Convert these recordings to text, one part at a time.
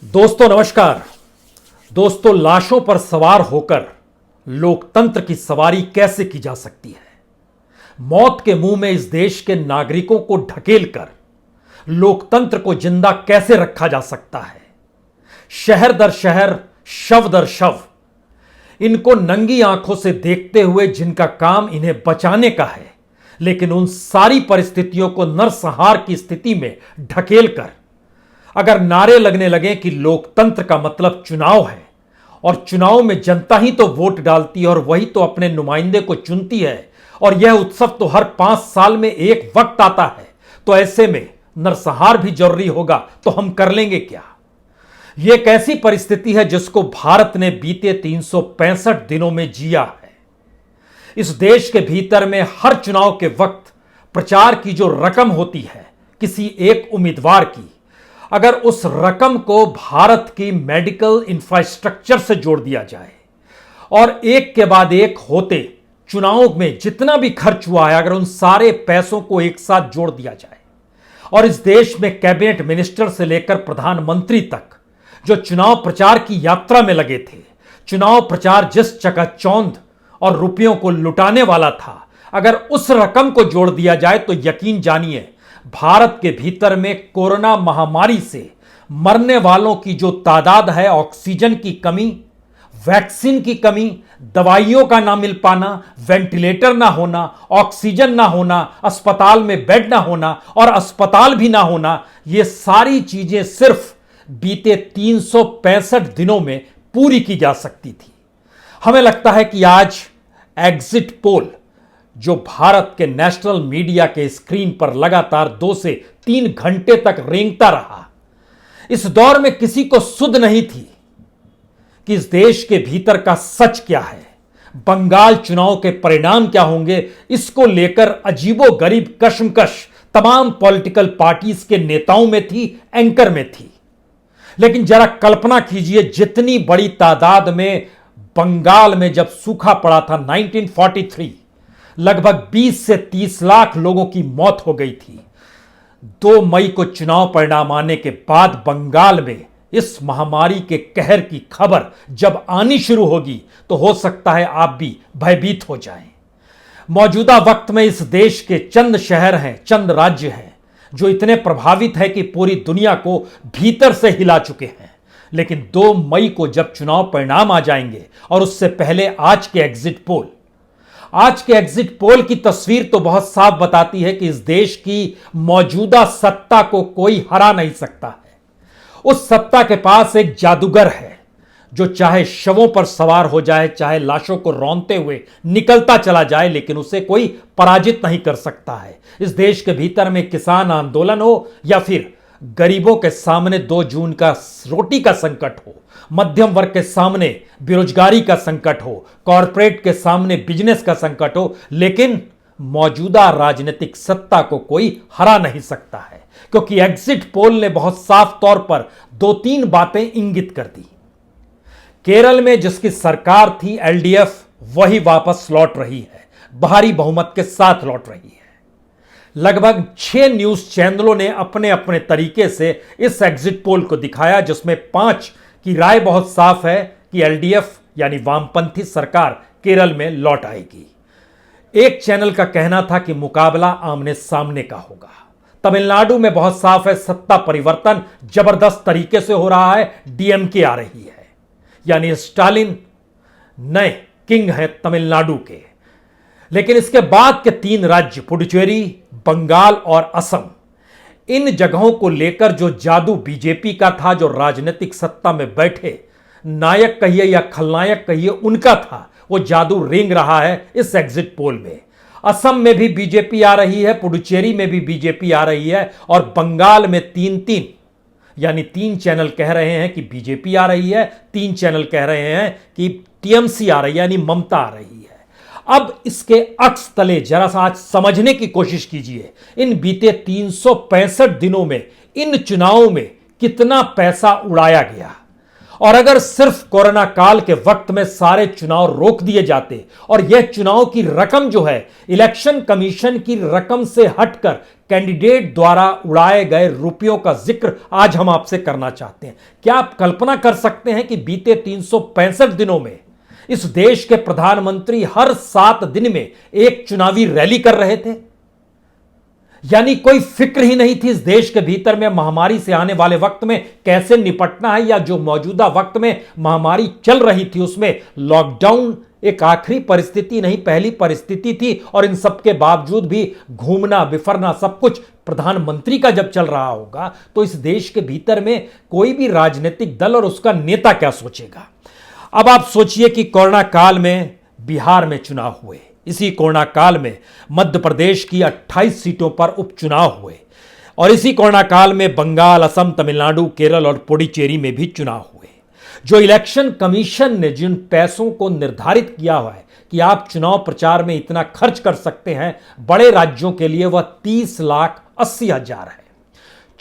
दोस्तों नमस्कार। दोस्तों, लाशों पर सवार होकर लोकतंत्र की सवारी कैसे की जा सकती है? मौत के मुंह में इस देश के नागरिकों को ढकेलकर लोकतंत्र को जिंदा कैसे रखा जा सकता है? शहर दर शहर, शव दर शव, इनको नंगी आंखों से देखते हुए जिनका काम इन्हें बचाने का है, लेकिन उन सारी परिस्थितियों को नरसंहार की स्थिति में ढकेलकर अगर नारे लगने लगे कि लोकतंत्र का मतलब चुनाव है और चुनाव में जनता ही तो वोट डालती है और वही तो अपने नुमाइंदे को चुनती है और यह उत्सव तो हर 5 साल में एक वक्त आता है, तो ऐसे में नरसंहार भी जरूरी होगा, तो हम कर लेंगे क्या? यह एक ऐसी परिस्थिति है जिसको भारत ने बीते 365 दिनों में जिया है। इस देश के भीतर में हर चुनाव के वक्त प्रचार की जो रकम होती है किसी एक उम्मीदवार की, अगर उस रकम को भारत की मेडिकल इंफ्रास्ट्रक्चर से जोड़ दिया जाए और एक के बाद एक होते चुनावों में जितना भी खर्च हुआ है, अगर उन सारे पैसों को एक साथ जोड़ दिया जाए और इस देश में कैबिनेट मिनिस्टर से लेकर प्रधानमंत्री तक जो चुनाव प्रचार की यात्रा में लगे थे, चुनाव प्रचार जिस चकाचौंध और रुपयों को लुटाने वाला था, अगर उस रकम को जोड़ दिया जाए तो यकीन जानिए भारत के भीतर में कोरोना महामारी से मरने वालों की जो तादाद है, ऑक्सीजन की कमी, वैक्सीन की कमी, दवाइयों का ना मिल पाना, वेंटिलेटर ना होना, ऑक्सीजन ना होना, अस्पताल में बेड ना होना और अस्पताल भी ना होना, ये सारी चीजें सिर्फ बीते 365 दिनों में पूरी की जा सकती थी। हमें लगता है कि आज एग्जिट पोल जो भारत के नेशनल मीडिया के स्क्रीन पर लगातार 2 से 3 घंटे तक रेंगता रहा, इस दौर में किसी को सुध नहीं थी कि इस देश के भीतर का सच क्या है, बंगाल चुनाव के परिणाम क्या होंगे, इसको लेकर अजीबोगरीब कशमकश तमाम पॉलिटिकल पार्टीज के नेताओं में थी, एंकर में थी। लेकिन जरा कल्पना कीजिए, जितनी बड़ी तादाद में बंगाल में जब सूखा पड़ा था 1943, लगभग 20 से 30 लाख लोगों की मौत हो गई थी। 2 मई को चुनाव परिणाम आने के बाद बंगाल में इस महामारी के कहर की खबर जब आनी शुरू होगी तो हो सकता है आप भी भयभीत हो जाएं। मौजूदा वक्त में इस देश के चंद शहर हैं, चंद राज्य हैं जो इतने प्रभावित हैं कि पूरी दुनिया को भीतर से हिला चुके हैं। लेकिन 2 मई को जब चुनाव परिणाम आ जाएंगे और उससे पहले आज के एग्जिट पोल की तस्वीर तो बहुत साफ बताती है कि इस देश की मौजूदा सत्ता को कोई हरा नहीं सकता है। उस सत्ता के पास एक जादूगर है जो चाहे शवों पर सवार हो जाए, चाहे लाशों को रौंदते हुए निकलता चला जाए, लेकिन उसे कोई पराजित नहीं कर सकता है। इस देश के भीतर में किसान आंदोलन हो या फिर गरीबों के सामने 2 जून का रोटी का संकट हो, मध्यम वर्ग के सामने बेरोजगारी का संकट हो, कॉरपोरेट के सामने बिजनेस का संकट हो, लेकिन मौजूदा राजनीतिक सत्ता को कोई हरा नहीं सकता है, क्योंकि एग्जिट पोल ने बहुत साफ तौर पर 2-3 बातें इंगित कर दी। केरल में जिसकी सरकार थी एलडीएफ, वही वापस लौट रही है, भारी बहुमत के साथ लौट रही है। लगभग 6 न्यूज चैनलों ने अपने अपने तरीके से इस एग्जिट पोल को दिखाया, जिसमें 5 की राय बहुत साफ है कि एलडीएफ यानी वामपंथी सरकार केरल में लौट आएगी। एक चैनल का कहना था कि मुकाबला आमने सामने का होगा। तमिलनाडु में बहुत साफ है, सत्ता परिवर्तन जबरदस्त तरीके से हो रहा है, डीएमके आ रही है, यानी स्टालिन नए किंग हैं तमिलनाडु के। लेकिन इसके बाद के 3 राज्य पुडुचेरी, बंगाल और असम, इन जगहों को लेकर जो जादू बीजेपी का था, जो राजनीतिक सत्ता में बैठे नायक कहिए या खलनायक कहिए उनका था, वो जादू रेंग रहा है इस एग्जिट पोल में। असम में भी बीजेपी आ रही है, पुडुचेरी में भी बीजेपी आ रही है और बंगाल में 3-3 यानी 3 चैनल कह रहे हैं कि बीजेपी आ रही है, 3 चैनल कह रहे हैं कि टीएमसी आ रही है, यानी ममता आ रही है। अब इसके अक्स तले जरा सा आज समझने की कोशिश कीजिए, इन बीते 365 दिनों में इन चुनावों में कितना पैसा उड़ाया गया और अगर सिर्फ कोरोना काल के वक्त में सारे चुनाव रोक दिए जाते और यह चुनाव की रकम जो है इलेक्शन कमीशन की रकम से हटकर कैंडिडेट द्वारा उड़ाए गए रुपयों का जिक्र आज हम आपसे करना चाहते हैं। क्या आप कल्पना कर सकते हैं कि बीते 365 दिनों में इस देश के प्रधानमंत्री हर 7 दिन में एक चुनावी रैली कर रहे थे? यानी कोई फिक्र ही नहीं थी इस देश के भीतर में महामारी से आने वाले वक्त में कैसे निपटना है, या जो मौजूदा वक्त में महामारी चल रही थी उसमें लॉकडाउन एक आखिरी परिस्थिति नहीं पहली परिस्थिति थी, और इन सब के बावजूद भी घूमना बिफरना सब कुछ प्रधानमंत्री का जब चल रहा होगा तो इस देश के भीतर में कोई भी राजनीतिक दल और उसका नेता क्या सोचेगा। अब आप सोचिए कि कोरोना काल में बिहार में चुनाव हुए, इसी कोरोना काल में मध्य प्रदेश की 28 सीटों पर उपचुनाव हुए, और इसी कोरोना काल में बंगाल, असम, तमिलनाडु, केरल और पुडुचेरी में भी चुनाव हुए। जो इलेक्शन कमीशन ने जिन पैसों को निर्धारित किया हुआ है कि आप चुनाव प्रचार में इतना खर्च कर सकते हैं, बड़े राज्यों के लिए वह 30,80,000 है,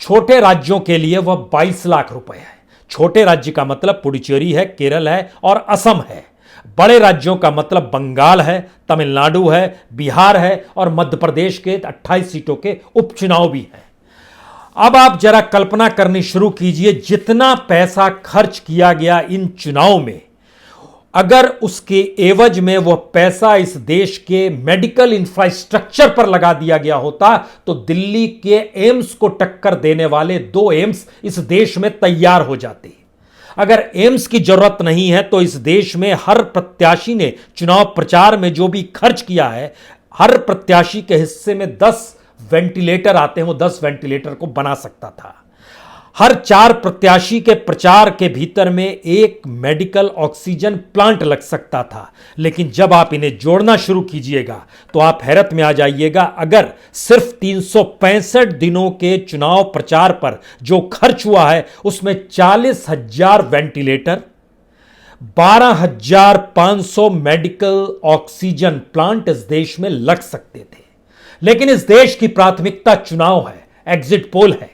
छोटे राज्यों के लिए वह 22 लाख रुपए है। छोटे राज्य का मतलब पुडुचेरी है, केरल है और असम है। बड़े राज्यों का मतलब बंगाल है, तमिलनाडु है, बिहार है और मध्य प्रदेश के 28 सीटों के उपचुनाव भी हैं। अब आप जरा कल्पना करनी शुरू कीजिए, जितना पैसा खर्च किया गया इन चुनाव में, अगर उसके एवज में वह पैसा इस देश के मेडिकल इंफ्रास्ट्रक्चर पर लगा दिया गया होता तो दिल्ली के एम्स को टक्कर देने वाले 2 एम्स इस देश में तैयार हो जाते। अगर एम्स की जरूरत नहीं है तो इस देश में हर प्रत्याशी ने चुनाव प्रचार में जो भी खर्च किया है, हर प्रत्याशी के हिस्से में 10 वेंटिलेटर आते हैं, वो 10 वेंटिलेटर को बना सकता था। हर 4 प्रत्याशी के प्रचार के भीतर में एक मेडिकल ऑक्सीजन प्लांट लग सकता था। लेकिन जब आप इन्हें जोड़ना शुरू कीजिएगा तो आप हैरत में आ जाइएगा। अगर सिर्फ 365 दिनों के चुनाव प्रचार पर जो खर्च हुआ है उसमें 40,000 वेंटिलेटर, 12,500 मेडिकल ऑक्सीजन प्लांट इस देश में लग सकते थे। लेकिन इस देश की प्राथमिकता चुनाव है, एग्जिट पोल है,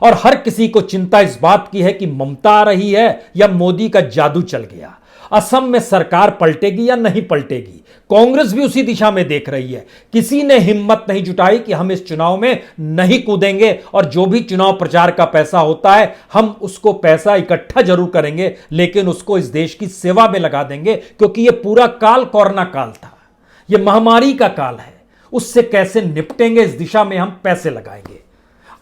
और हर किसी को चिंता इस बात की है कि ममता आ रही है या मोदी का जादू चल गया, असम में सरकार पलटेगी या नहीं पलटेगी। कांग्रेस भी उसी दिशा में देख रही है। किसी ने हिम्मत नहीं जुटाई कि हम इस चुनाव में नहीं कूदेंगे और जो भी चुनाव प्रचार का पैसा होता है हम उसको पैसा इकट्ठा जरूर करेंगे, लेकिन उसको इस देश की सेवा में लगा देंगे, क्योंकि यह पूरा काल कोरोना काल था, यह महामारी का काल है। उससे कैसे निपटेंगे इस दिशा में हम पैसे लगाएंगे।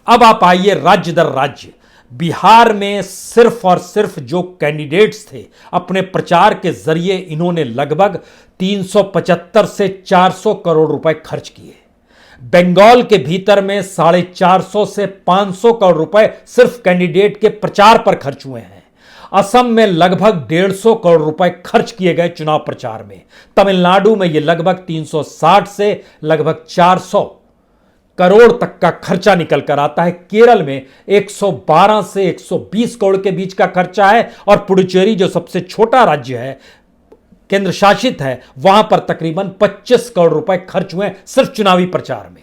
अब आप आइए राज्य दर राज्य। बिहार में सिर्फ और सिर्फ जो कैंडिडेट्स थे अपने प्रचार के जरिए इन्होंने लगभग 375 से 400 करोड़ रुपए खर्च किए। बंगाल के भीतर में 450 से 500 करोड़ रुपए सिर्फ कैंडिडेट के प्रचार पर खर्च हुए हैं। असम में लगभग 150 करोड़ रुपए खर्च किए गए चुनाव प्रचार में। तमिलनाडु में यह लगभग 360 से लगभग 400 करोड़ तक का खर्चा निकल कर आता है। केरल में 112 से 120 करोड़ के बीच का खर्चा है, और पुडुचेरी जो सबसे छोटा राज्य है, केंद्र शासित है, वहां पर तकरीबन 25 करोड़ रुपए खर्च हुए सिर्फ चुनावी प्रचार में।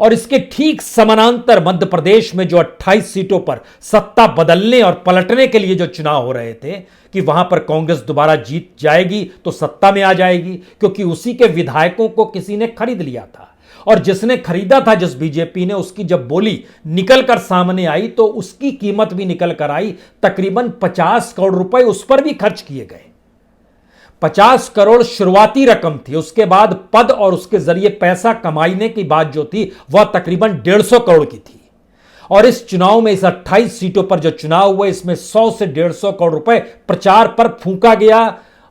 और इसके ठीक समानांतर मध्य प्रदेश में जो 28 सीटों पर सत्ता बदलने और पलटने के लिए जो चुनाव हो रहे थे कि वहां पर कांग्रेस दोबारा जीत जाएगी तो सत्ता में आ जाएगी, क्योंकि उसी के विधायकों को किसी ने खरीद लिया था, और जिसने खरीदा था, जिस बीजेपी ने, उसकी जब बोली निकल कर सामने आई तो उसकी कीमत भी निकल कर आई। तकरीबन 50 करोड़ रुपए उस पर भी खर्च किए गए। 50 करोड़ शुरुआती रकम थी, उसके बाद पद और उसके जरिए पैसा कमाने की बात जो थी वह तकरीबन 150 करोड़ की थी। और इस चुनाव में, इस 28 सीटों पर जो चुनाव हुए, इसमें 100 से 150 करोड़ रुपए प्रचार पर फूंका गया,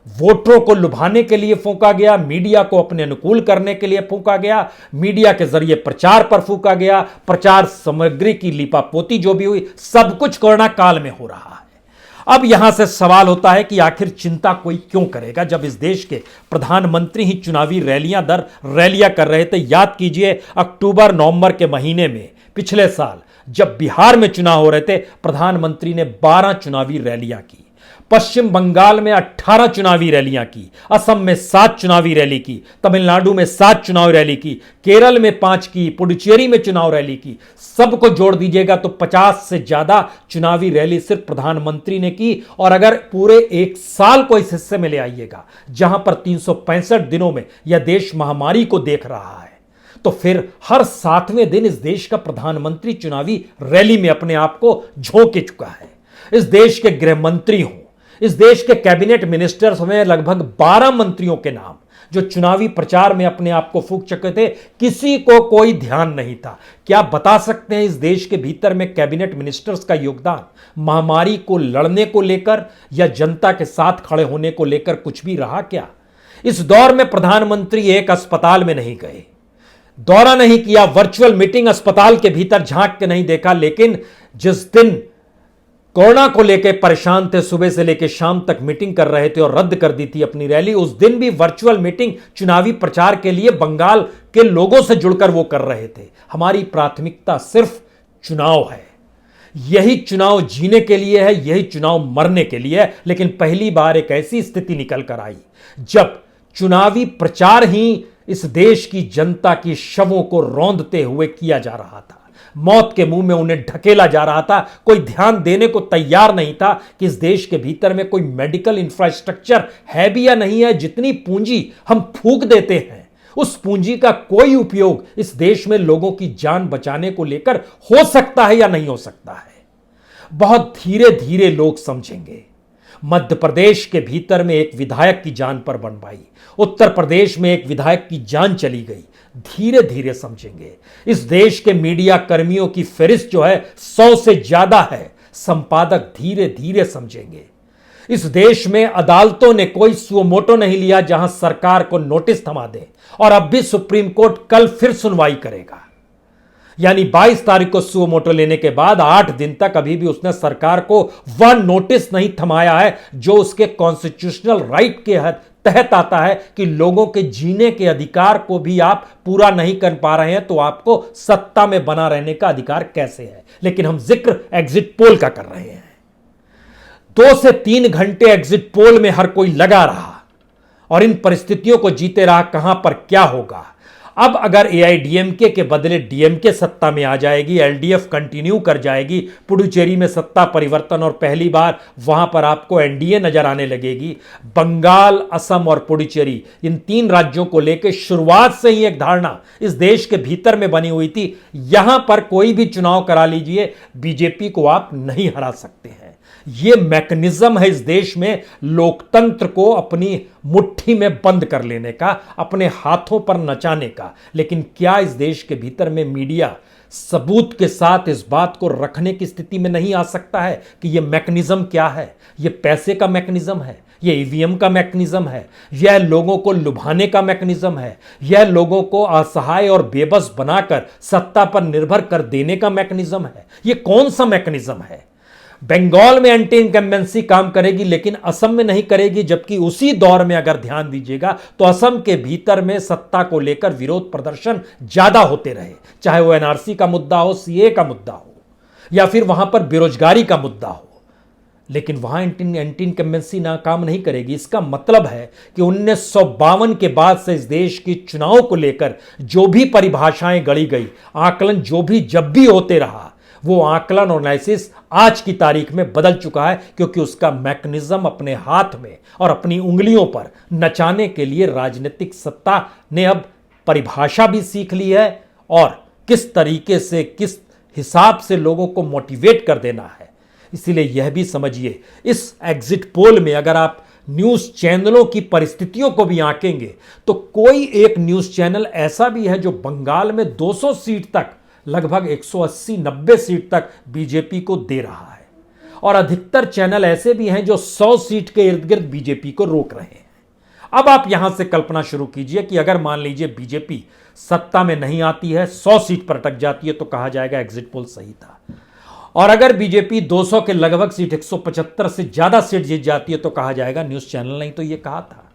वोटरों को लुभाने के लिए फूंका गया, मीडिया को अपने अनुकूल करने के लिए फूंका गया, मीडिया के जरिए प्रचार पर फूंका गया, प्रचार सामग्री की लिपापोती जो भी हुई, सब कुछ कोरोना काल में हो रहा है। अब यहां से सवाल होता है कि आखिर चिंता कोई क्यों करेगा, जब इस देश के प्रधानमंत्री ही चुनावी रैलियां दर रैलियां कर रहे थे। याद कीजिए, अक्टूबर नवंबर के महीने में पिछले साल जब बिहार में चुनाव हो रहे थे, प्रधानमंत्री ने 12 चुनावी रैलियां की। पश्चिम बंगाल में 18 चुनावी रैलियां की, असम में 7 चुनावी रैली की, तमिलनाडु में 7 चुनावी रैली की, केरल में 5 की, पुडुचेरी में चुनाव रैली की। सबको जोड़ दीजिएगा तो 50 से ज्यादा चुनावी रैली सिर्फ प्रधानमंत्री ने की। और अगर पूरे एक साल को इस हिस्से में ले आइएगा जहां पर 365 दिनों में यह देश महामारी को देख रहा है, तो फिर हर 7वें दिन इस देश का प्रधानमंत्री चुनावी रैली में अपने आप को झोंक चुका है। इस देश के गृह मंत्री हों, इस देश के कैबिनेट मिनिस्टर्स में लगभग 12 मंत्रियों के नाम जो चुनावी प्रचार में अपने आप को फूंक चुके थे, किसी को कोई ध्यान नहीं था। क्या आप बता सकते हैं इस देश के भीतर में कैबिनेट मिनिस्टर्स का योगदान महामारी को लड़ने को लेकर या जनता के साथ खड़े होने को लेकर कुछ भी रहा क्या? इस दौर में प्रधानमंत्री एक अस्पताल में नहीं गए, दौरा नहीं किया, वर्चुअल मीटिंग अस्पताल के भीतर झांक के नहीं देखा। लेकिन जिस दिन कोरोना को लेकर परेशान थे, सुबह से लेकर शाम तक मीटिंग कर रहे थे और रद्द कर दी थी अपनी रैली, उस दिन भी वर्चुअल मीटिंग चुनावी प्रचार के लिए बंगाल के लोगों से जुड़कर वो कर रहे थे। हमारी प्राथमिकता सिर्फ चुनाव है, यही चुनाव जीने के लिए है, यही चुनाव मरने के लिए है। लेकिन पहली बार एक ऐसी स्थिति निकल कर आई जब चुनावी प्रचार ही इस देश की जनता की शवों को रौंदते हुए किया जा रहा था, मौत के मुंह में उन्हें ढकेला जा रहा था। कोई ध्यान देने को तैयार नहीं था कि इस देश के भीतर में कोई मेडिकल इंफ्रास्ट्रक्चर है भी या नहीं है। जितनी पूंजी हम फूंक देते हैं, उस पूंजी का कोई उपयोग इस देश में लोगों की जान बचाने को लेकर हो सकता है या नहीं हो सकता है, बहुत धीरे धीरे लोग समझेंगे। मध्य प्रदेश के भीतर में एक विधायक की जान पर बनवाई, उत्तर प्रदेश में एक विधायक की जान चली गई, धीरे धीरे समझेंगे। इस देश के मीडिया कर्मियों की फहरिस्त जो है 100 से ज्यादा है, संपादक धीरे धीरे समझेंगे। इस देश में अदालतों ने कोई सुओ मोटो नहीं लिया जहां सरकार को नोटिस थमा दे, और अब भी सुप्रीम कोर्ट कल फिर सुनवाई करेगा। यानी 22 तारीख को सुओ मोटो लेने के बाद 8 दिन तक अभी भी उसने सरकार को वह नोटिस नहीं थमाया है जो उसके कॉन्स्टिट्यूशनल राइट के तहत आता है कि लोगों के जीने के अधिकार को भी आप पूरा नहीं कर पा रहे हैं तो आपको सत्ता में बना रहने का अधिकार कैसे है। लेकिन हम जिक्र एग्जिट पोल का कर रहे हैं। 2 से 3 घंटे एग्जिट पोल में हर कोई लगा रहा और इन परिस्थितियों को जीते रहा, कहां पर क्या होगा। अब अगर एआईडीएमके के बदले डीएमके सत्ता में आ जाएगी, एलडीएफ कंटिन्यू कर जाएगी, पुडुचेरी में सत्ता परिवर्तन और पहली बार वहां पर आपको एनडीए नजर आने लगेगी। बंगाल, असम और पुडुचेरी, इन 3 राज्यों को लेकर शुरुआत से ही एक धारणा इस देश के भीतर में बनी हुई थी, यहां पर कोई भी चुनाव करा लीजिए, बीजेपी को आप नहीं हरा सकते हैं। यह मैकेनिज्म है इस देश में लोकतंत्र को अपनी मुट्ठी में बंद कर लेने का, अपने हाथों पर नचाने का। लेकिन क्या इस देश के भीतर में मीडिया सबूत के साथ इस बात को रखने की स्थिति में नहीं आ सकता है कि यह मैकेनिज्म क्या है? यह पैसे का मैकेनिज्म है, यह ईवीएम का मैकेनिज्म है, यह लोगों को लुभाने का मैकेनिज्म है, यह लोगों को असहाय और बेबस बनाकर सत्ता पर निर्भर कर देने का मैकेनिज्म है। यह कौन सा मैकेनिज्म है? बंगाल में एंटी इनकम्बेंसी काम करेगी लेकिन असम में नहीं करेगी, जबकि उसी दौर में अगर ध्यान दीजिएगा तो असम के भीतर में सत्ता को लेकर विरोध प्रदर्शन ज्यादा होते रहे, चाहे वो एनआरसी का मुद्दा हो, सीए का मुद्दा हो या फिर वहां पर बेरोजगारी का मुद्दा हो। लेकिन वहां एंटी इनकम्बेंसी ना काम नहीं करेगी। इसका मतलब है कि 1952 के बाद से इस देश की चुनाव को लेकर जो भी परिभाषाएं गढ़ी गई, आकलन जो भी जब भी होते रहा, वो आकलन और एनालिसिस आज की तारीख में बदल चुका है, क्योंकि उसका मैकेनिज्म अपने हाथ में और अपनी उंगलियों पर नचाने के लिए राजनीतिक सत्ता ने अब परिभाषा भी सीख ली है और किस तरीके से, किस हिसाब से लोगों को मोटिवेट कर देना है। इसीलिए यह भी समझिए, इस एग्जिट पोल में अगर आप न्यूज चैनलों की परिस्थितियों को भी आंकेंगे तो कोई एक न्यूज चैनल ऐसा भी है जो बंगाल में 200 सीट तक, लगभग 180-90 सीट तक बीजेपी को दे रहा है, और अधिकतर चैनल ऐसे भी हैं जो 100 सीट के इर्द गिर्द बीजेपी को रोक रहे हैं। अब आप यहां से कल्पना शुरू कीजिए कि अगर मान लीजिए बीजेपी सत्ता में नहीं आती है, 100 सीट पर अटक जाती है, तो कहा जाएगा एग्जिट पोल सही था। और अगर बीजेपी 200 के लगभग सीट, 175 से ज्यादा सीट जीत जाती है, तो कहा जाएगा न्यूज चैनल नहीं तो यह कहा था।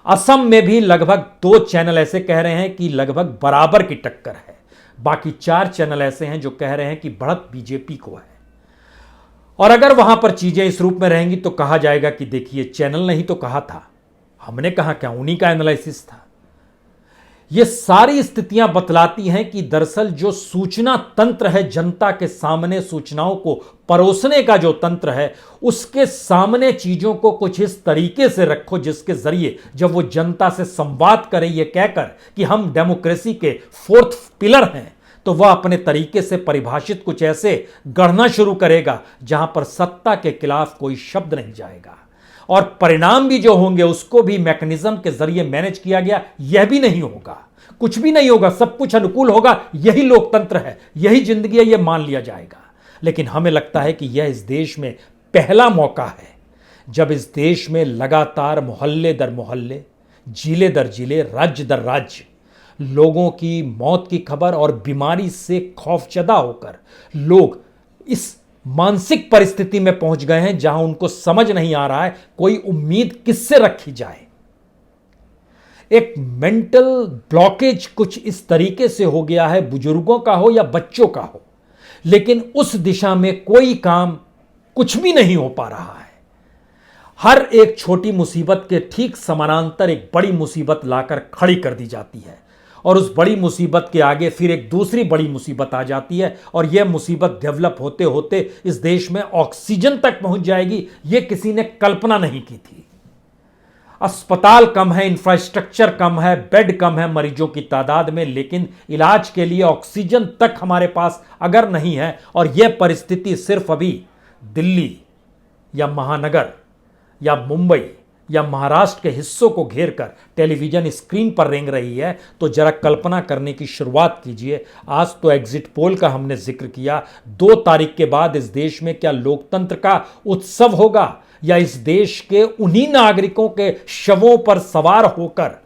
असम में भी लगभग 2 चैनल ऐसे कह रहे हैं कि लगभग बराबर की टक्कर है, बाकी 4 चैनल ऐसे हैं जो कह रहे हैं कि बढ़त बीजेपी को है। और अगर वहां पर चीजें इस रूप में रहेंगी तो कहा जाएगा कि देखिए चैनल ने ही तो कहा था, हमने कहा क्या, उन्हीं का एनालिसिस था। ये सारी स्थितियां बतलाती हैं कि दरअसल जो सूचना तंत्र है, जनता के सामने सूचनाओं को परोसने का जो तंत्र है, उसके सामने चीजों को कुछ इस तरीके से रखो जिसके जरिए जब वो जनता से संवाद करे ये कहकर कि हम डेमोक्रेसी के फोर्थ पिलर हैं, तो वह अपने तरीके से परिभाषित कुछ ऐसे गढ़ना शुरू करेगा जहां पर सत्ता के खिलाफ कोई शब्द नहीं जाएगा, और परिणाम भी जो होंगे उसको भी मैकेनिज्म के जरिए मैनेज किया गया, यह भी नहीं होगा, कुछ भी नहीं होगा, सब कुछ अनुकूल होगा, यही लोकतंत्र है, यही जिंदगी है, यह मान लिया जाएगा। लेकिन हमें लगता है कि यह इस देश में पहला मौका है जब इस देश में लगातार मोहल्ले दर मोहल्ले, जिले दर जिले, राज्य दर राज्य लोगों की मौत की खबर और बीमारी से खौफजदा होकर लोग इस मानसिक परिस्थिति में पहुंच गए हैं जहां उनको समझ नहीं आ रहा है कोई उम्मीद किससे रखी जाए। एक मेंटल ब्लॉकेज कुछ इस तरीके से हो गया है, बुजुर्गों का हो या बच्चों का हो, लेकिन उस दिशा में कोई काम कुछ भी नहीं हो पा रहा है। हर एक छोटी मुसीबत के ठीक समानांतर एक बड़ी मुसीबत लाकर खड़ी कर दी जाती है, और उस बड़ी मुसीबत के आगे फिर एक दूसरी बड़ी मुसीबत आ जाती है, और यह मुसीबत डेवलप होते होते इस देश में ऑक्सीजन तक पहुंच जाएगी, यह किसी ने कल्पना नहीं की थी। अस्पताल कम है, इंफ्रास्ट्रक्चर कम है, बेड कम है मरीजों की तादाद में, लेकिन इलाज के लिए ऑक्सीजन तक हमारे पास अगर नहीं है, और यह परिस्थिति सिर्फ अभी दिल्ली या महानगर या मुंबई या महाराष्ट्र के हिस्सों को घेर कर टेलीविजन स्क्रीन पर रेंग रही है, तो जरा कल्पना करने की शुरुआत कीजिए। आज तो एग्जिट पोल का हमने जिक्र किया, 2 तारीख के बाद इस देश में क्या लोकतंत्र का उत्सव होगा, या इस देश के उन्हीं नागरिकों के शवों पर सवार होकर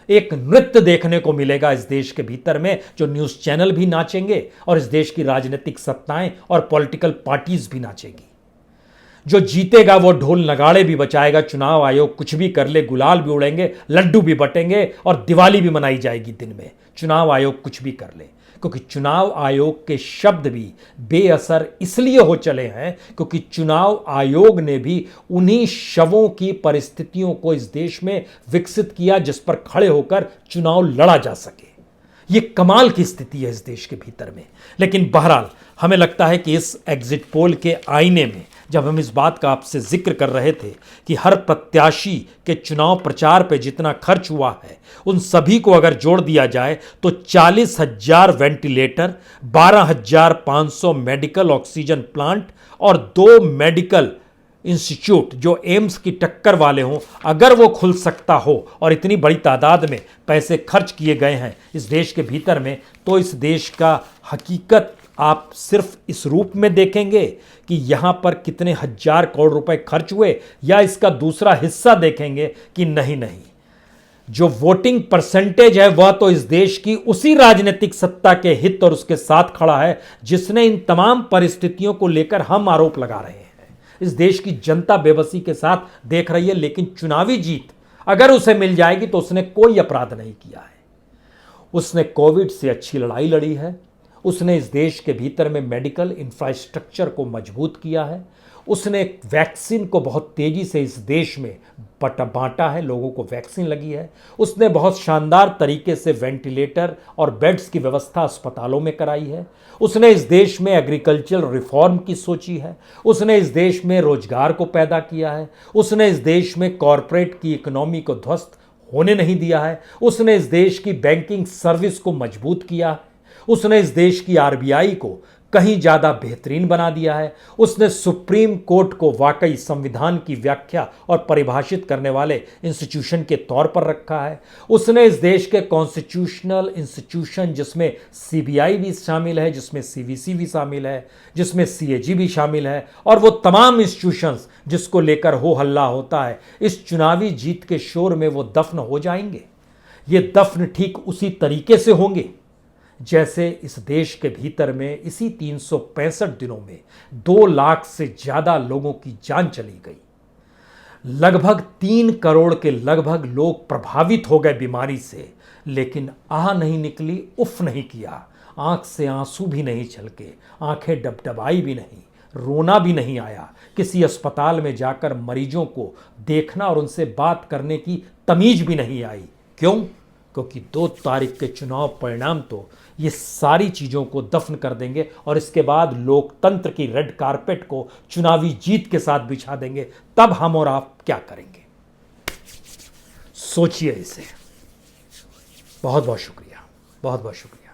एक नृत्य देखने को मिलेगा इस देश के भीतर में, जो न्यूज चैनल भी नाचेंगे और इस देश की राजनीतिक सत्ताएं और पॉलिटिकल पार्टीज भी नाचेगी। जो जीतेगा वो ढोल नगाड़े भी बजाएगा, चुनाव आयोग कुछ भी कर ले, गुलाल भी उड़ेंगे, लड्डू भी बटेंगे और दिवाली भी मनाई जाएगी दिन में, चुनाव आयोग कुछ भी कर ले। क्योंकि चुनाव आयोग के शब्द भी बेअसर इसलिए हो चले हैं क्योंकि चुनाव आयोग ने भी उन्हीं शवों की परिस्थितियों को इस देश में विकसित किया जिस पर खड़े होकर चुनाव लड़ा जा सके। यह कमाल की स्थिति है इस देश के भीतर में। लेकिन बहरहाल हमें लगता है कि इस एग्जिट पोल के आईने में जब हम इस बात का आपसे जिक्र कर रहे थे कि हर प्रत्याशी के चुनाव प्रचार पे जितना खर्च हुआ है उन सभी को अगर जोड़ दिया जाए तो 40,000 वेंटिलेटर, 12,500 मेडिकल ऑक्सीजन प्लांट और 2 मेडिकल इंस्टीट्यूट जो एम्स की टक्कर वाले हों, अगर वो खुल सकता हो और इतनी बड़ी तादाद में पैसे खर्च किए गए हैं इस देश के भीतर में, तो इस देश का हकीकत आप सिर्फ इस रूप में देखेंगे कि यहां पर कितने हजार करोड़ रुपए खर्च हुए, या इसका दूसरा हिस्सा देखेंगे कि नहीं नहीं, जो वोटिंग परसेंटेज है वह तो इस देश की उसी राजनीतिक सत्ता के हित और उसके साथ खड़ा है जिसने इन तमाम परिस्थितियों को लेकर हम आरोप लगा रहे हैं। इस देश की जनता बेबसी के साथ देख रही है, लेकिन चुनावी जीत अगर उसे मिल जाएगी तो उसने कोई अपराध नहीं किया है। उसने कोविड से अच्छी लड़ाई लड़ी है, उसने इस देश के भीतर में मेडिकल इंफ्रास्ट्रक्चर को मजबूत किया है, उसने वैक्सीन को बहुत तेजी से इस देश में बांटा है, लोगों को वैक्सीन लगी है, उसने बहुत शानदार तरीके से वेंटिलेटर और बेड्स की व्यवस्था अस्पतालों में कराई है, उसने इस देश में एग्रीकल्चरल रिफॉर्म की सोची है, उसने इस देश में रोजगार को पैदा किया है, उसने इस देश में कॉरपोरेट की इकोनॉमी को ध्वस्त होने नहीं दिया है, उसने इस देश की बैंकिंग सर्विस को मजबूत किया है, उसने इस देश की आरबीआई को कहीं ज्यादा बेहतरीन बना दिया है, उसने सुप्रीम कोर्ट को वाकई संविधान की व्याख्या और परिभाषित करने वाले इंस्टीट्यूशन के तौर पर रखा है, उसने इस देश के कॉन्स्टिट्यूशनल इंस्टीट्यूशन जिसमें सीबीआई भी शामिल है, जिसमें सीवीसी भी शामिल है, जिसमें सीएजी भी शामिल है, और वो तमाम इंस्टीट्यूशंस जिसको लेकर हो हल्ला होता है, इस चुनावी जीत के शोर में वो दफन हो जाएंगे। ये दफन ठीक उसी तरीके से होंगे जैसे इस देश के भीतर में इसी 365 दिनों में 2 लाख से ज्यादा लोगों की जान चली गई, लगभग 3 करोड़ के लगभग लोग प्रभावित हो गए बीमारी से, लेकिन आह नहीं निकली, उफ नहीं किया, आंख से आंसू भी नहीं छलके, आंखें डबडबाई भी नहीं, रोना भी नहीं आया किसी अस्पताल में जाकर मरीजों को देखना और उनसे बात करने की तमीज भी नहीं आई। क्यों? क्योंकि 2 तारीख के चुनाव परिणाम तो ये सारी चीजों को दफन कर देंगे और इसके बाद लोकतंत्र की रेड कारपेट को चुनावी जीत के साथ बिछा देंगे। तब हम और आप क्या करेंगे? सोचिए इसे। बहुत बहुत शुक्रिया, बहुत बहुत शुक्रिया।